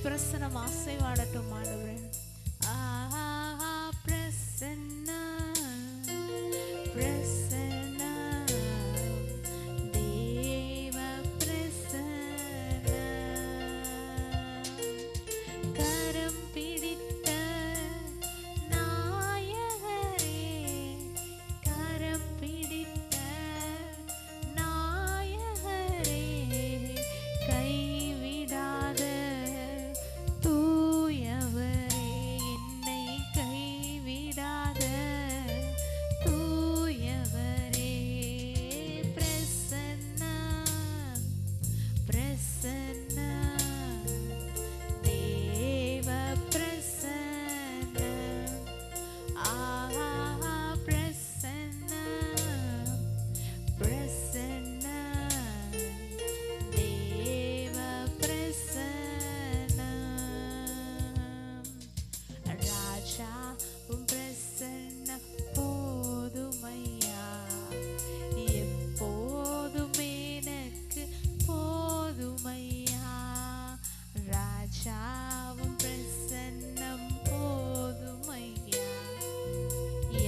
பிரசனம் ஆசைவாடட்டும் ஆண்டவரே. பிரசன்னா பிரசன்னா தேவ பிரசன்னா கரம் பிடித்த நாயகரே கரம் பிடித்த நாயகரே கைவிடாத தூயவரே என்னை கைவிடாத தூயவரே பிரசன்னா பிரசன்னா தேவ பிரசன்னா பிரசன்னா பிரசன்னா தேவ பிரசன்னா ராஜா உம் பிரசன்னம் போதுமையா எப்போதும் எனக்கு போதுமையா ராஜா உம் பிரசன்னம் போதுமையா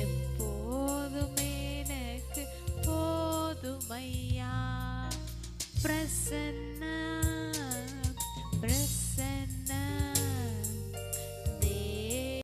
எப்போதும் எனக்கு போதுமையா பிரசன்ன